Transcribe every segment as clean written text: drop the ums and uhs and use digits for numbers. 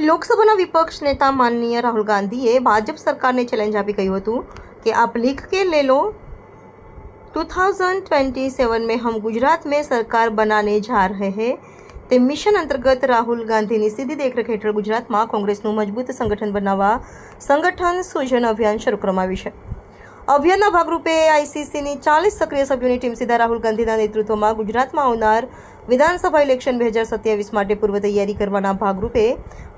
લોકસભાના વિપક્ષ નેતા માનનીય રાहुल ગાંધીએ ભાજપ સરકારને ચેલેન્જ આપી કહ્યું હતું कि आप लिख के ले लो 2027 में हम गुजरात में सरकार बनाने जा रहे हैं। તે મિશન અંતર્ગત રાहुल ગાંધીની સીધી દેખરેખ હેઠળ ગુજરાતમાં કોંગ્રેસનું મજબૂત સંગઠન બનાવવા સંગઠન સૃજન અભિયાન શરૂ કરવામાં આવ્યું છે। અભિયાનના ભાગરૂપે આઈસીસીની 40 સક્રિય સભ્યોની ટીમ સીધા રાहुल ગાંધીના નેતૃત્વમાં ગુજરાતમાં આવનાર વિધાનસભા ઇલેક્શન 2027 માટે પૂર્વ તૈયારી કરવાના ભાગરૂપે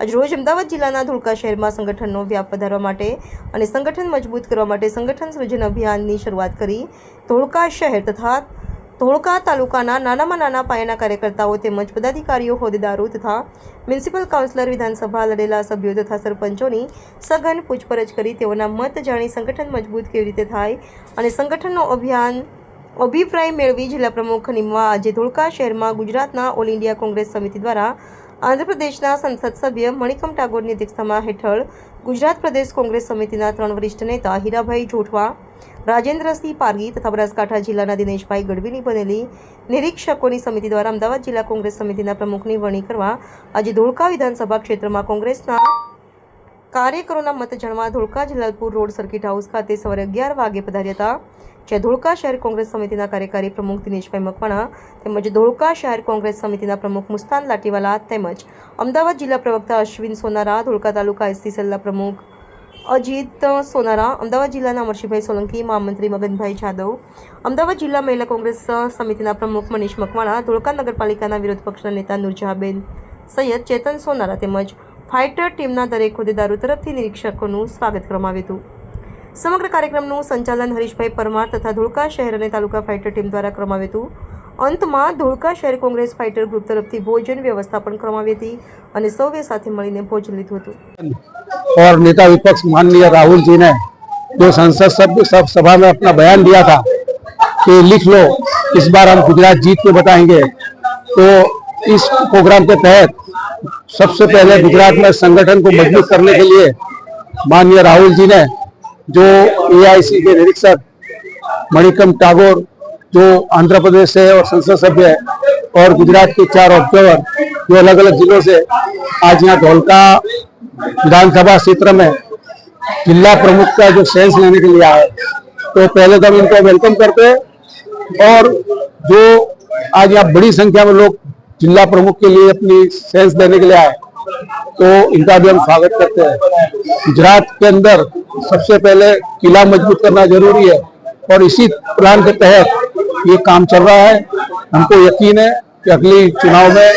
આજરોજ અમદાવાદ જિલ્લાના ધોળકા શહેરમાં સંગઠનનો વ્યાપ વધારવા માટે અને સંગઠન મજબૂત કરવા માટે સંગઠન સૃજન અભિયાનની શરૂઆત કરી ધોળકા શહેર તથા ધોળકા તાલુકાના નાનામાં નાના પાયાના કાર્યકર્તાઓ તેમજ પદાધિકારીઓ હોદ્દેદારો તથા મ્યુનિસિપલ કાઉન્સિલર વિધાનસભા લડેલા સભ્યો તથા સરપંચોની સઘન પૂછપરછ કરી તેઓના મત જાણી સંગઠન મજબૂત કેવી રીતે થાય અને સંગઠનનો અભિપ્રાય મેળવી જિલ્લા પ્રમુખ નિમવા આજે ધોળકા શહેરમાં ગુજરાતના ઓલ ઇન્ડિયા કોંગ્રેસ સમિતિ દ્વારા આંધ્રપ્રદેશના સંસદ સભ્ય મણિકમ ટાગોરની અધ્યક્ષતામાં હેઠળ ગુજરાત પ્રદેશ કોંગ્રેસ સમિતિના 3 વરિષ્ઠ નેતા હીરાભાઈ જોઠવા, રાજેન્દ્રસિંહ પારગી તથા બનાસકાંઠા જિલ્લાના દિનેશભાઈ ગઢવીની બનેલી નિરીક્ષકોની સમિતિ દ્વારા અમદાવાદ જિલ્લા કોંગ્રેસ સમિતિના પ્રમુખની વરણી કરવા આજે ધોળકા વિધાનસભા ક્ષેત્રમાં કોંગ્રેસના કાર્યકરોના મત જાણવા Dholka Jalalpur road circuit house ખાતે સવારે 11 વાગે પધાર્યા હતા। જ્યાં ધોળકા શહેર કોંગ્રેસ સમિતિના કાર્યકારી પ્રમુખ દિનેશભાઈ મકવાણા તેમજ ધોળકા શહેર કોંગ્રેસ સમિતિના પ્રમુખ મુસ્તાન લાટીવાલા તેમજ અમદાવાદ જિલ્લા પ્રવક્તા અશ્વિન સોનારા, ધોળકા તાલુકા એસસી સેલના પ્રમુખ અજીત સોનારા, અમદાવાદ જિલ્લાના અમરશીભાઈ સોલંકી, મહામંત્રી મગનભાઈ જાદવ, અમદાવાદ જિલ્લા મહિલા કોંગ્રેસ સમિતિના પ્રમુખ મનીષ મકવાણા, ધોળકા નગરપાલિકાના વિરોધ પક્ષના નેતા નુરજહાબેન સૈયદ, ચેતન સોનારા તેમજ ફાઇટર ટીમના દરેક હોદ્દેદારો તરફથી નિરીક્ષકોનું સ્વાગત કરવામાં આવ્યું હતું। સમગ્ર કાર્યક્રમનું સંચાલન હરીશભાઈ પરમાર તથા ધોળકા શહેર અને તાલુકા ફાઇટર ટીમ દ્વારા કરવામાં આવ્યું હતું। અંતમાં ધોળકા શહેર કોંગ્રેસ ફાઇટર ગ્રુપ તરફથી ભોજન વ્યવસ્થા પણ કરવામાં આવી હતી અને સૌએ સાથે મળીને ભોજન લીધું હતું। और नेता विपक्ष माननीय राहुल जी ने जो संसद सभा में अपना बयान दिया था कि लिख लो इस बार हम गुजरात जीत के बताएंगे, तो इस प्रोग्राम के तहत सबसे पहले गुजरात में संगठन को मजबूत करने के लिए माननीय राहुल जी ने जो एआईसी के निरीक्षक मणिकम टागोर जो आंध्र प्रदेश से और संसद सभ्य है और गुजरात के 4 ऑब्जर्वर जो अलग अलग जिलों से आज यहाँ धोलका विधानसभा क्षेत्र में जिला प्रमुख का जो सेंस लेने के लिए आए, तो पहले तो हम इनको वेलकम करते हैं और जो आज यहाँ बड़ी संख्या में लोग जिला प्रमुख के लिए अपनी सेंस देने के लिए आए, तो इनका भी हम स्वागत करते हैं। गुजरात के अंदर सबसे पहले किला मजबूत करना जरूरी है और इसी प्लान के तहत ये काम चल रहा है। हमको यकीन है कि अगली चुनाव में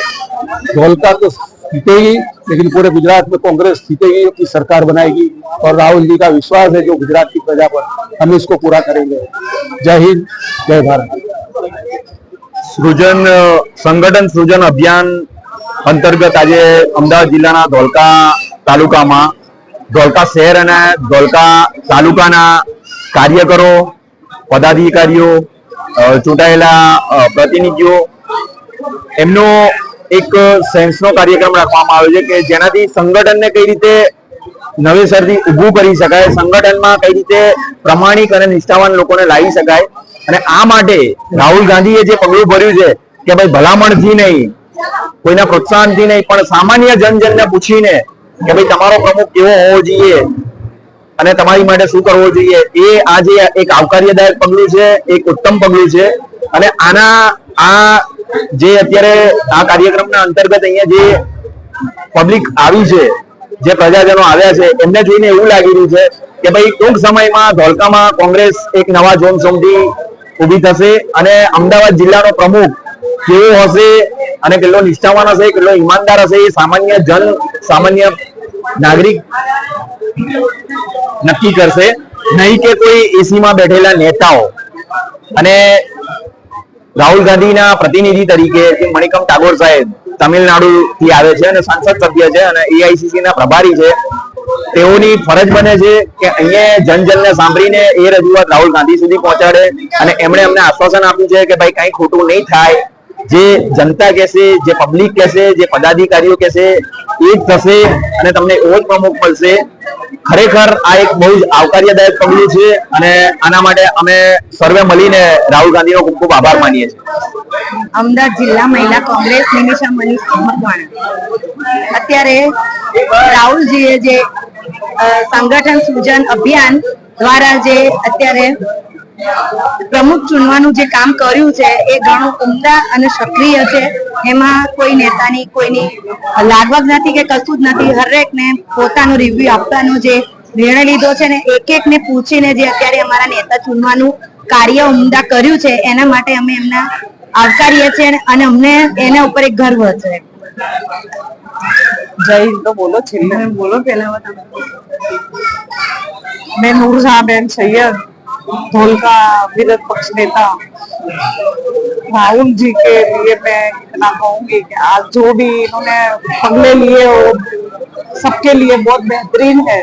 धोलका तो जीतेगी, लेकिन पूरे गुजरात में कांग्रेस जीतेगी, अपनी सरकार बनाएगी और राहुल जी का विश्वास है जो गुजरात की प्रजा पर, हम इसको पूरा करेंगे। जय हिंद, जय भारत। संगठन सृजन अभियान अंतर्गत आज अमदावाद जिल्लाना धोलका तालुकामां धोलका शहर अने धोलका तालुकाना कार्यकरो, पदाधिकारीओ, चूंटायेला प्रतिनिधिओ एमनो एक सेंसनो कार्यक्रम राखवामां आव्यो छे के जेनाथी संगठनने कई रीते नवेसरथी ઊભું કરી શકાય, સંગઠનમાં કઈ રીતે પ્રમાણિક અને નિષ્ઠાવાન લોકોને લાવી શકાય અને આ માટે રાहुल ગાંધીએ જે પગલું ભર્યું છે કે ભાઈ ભલામણથી નહીં, કોઈના પ્રોત્સાહનથી નહીં, પણ સામાન્ય જનજનને પૂછીને કે ભાઈ તમારો પ્રમુખ કેવો હોવો જોઈએ અને તમારી માટે શું કરવો જોઈએ, એ આજે એક આવકાર્યદાયક પગલું છે, એક ઉત્તમ પગલું છે। અને આના આ જે અત્યારે આ કાર્યક્રમના અંતર્ગત અહીંયા જે પબ્લિક આવી છે, જે પ્રજાજનો આવ્યા છે, એમને જોઈને એવું લાગી રહ્યું છે કે ભાઈ ટૂંક સમયમાં ધોલકામાં કોંગ્રેસ એક નવા જોન સોમથી ઊભી થશે અને અમદાવાદ જિલ્લાનો પ્રમુખ કેવો હશે અને કેટલો નિષ્ઠાવાન હશે, કેટલો ઈમાનદાર હશે, એ સામાન્ય નાગરિક નક્કી કરશે, નહીં કે કોઈ એસીમાં બેઠેલા નેતાઓ। અને રાहुल ગાંધીના પ્રતિનિધિ તરીકે મણિકમ ટાગોર સાહેબ તમિલનાડુથી આવે છે અને સંસદ સભ્ય છે અને એઆઈસીસી ના પ્રભારી છે, તેઓની ફરજ બને છે કે અહીંયા જનજનને સાંભળીને એ રજૂઆત રાहुल ગાંધી સુધી પહોંચાડે અને એમણે અમને આશ્વાસન આપ્યું છે કે ભાઈ કંઈ ખોટું નહીં થાય, જે જનતા કહેશે, જે પબ્લિક કહેશે, જે પદાધિકારીઓ કહેશે એ જ થશે અને તમને એવો જ પ્રમુખ મળશે। ખરેખર આ એક બહુ જ આવકાર્યદાયક પગલું છે અને આના માટે અમે સર્વે મળીને રાहुल ગાંધીનો ખૂબ ખૂબ આભાર માનીએ છીએ। અમદાવાદ જિલ્લા મહિલા કોંગ્રેસ નિમિષા મનીષ મકવાણા. અત્યારે રાહુલજીએ જે સંગઠન સૃજન અભિયાન દ્વારા જે અત્યારે પ્રમુખ ચૂનવાનું જે કામ કર્યું છે એ ઘણું ઉમદા અને સક્રિય છે. એમાં કોઈ નેતાની કોઈની લાગવગ નથી કે કશું જ નથી. હરેકને પોતાનો રિવ્યુ આપવાનો જે નિર્ણય લીધો છે ને એક ને પૂછીને જે અત્યારે અમારા નેતા ચૂનવાનું કાર્ય ઉમદા કર્યું છે એના માટે અમે એમના આવકારીએ છીએ અને અમને એના ઉપર એક ગર્વ છે. જય હિન્દ તો બોલો છેલ્લે બોલો પહેલા मैं नूरजहां सैयद धोलका विरोध पक्ष नेता राहुल जी के लिए मैं इतना कहूंगी कि आज जो भी इन्होंने पगले लिए वो सबके लिए बहुत बेहतरीन है.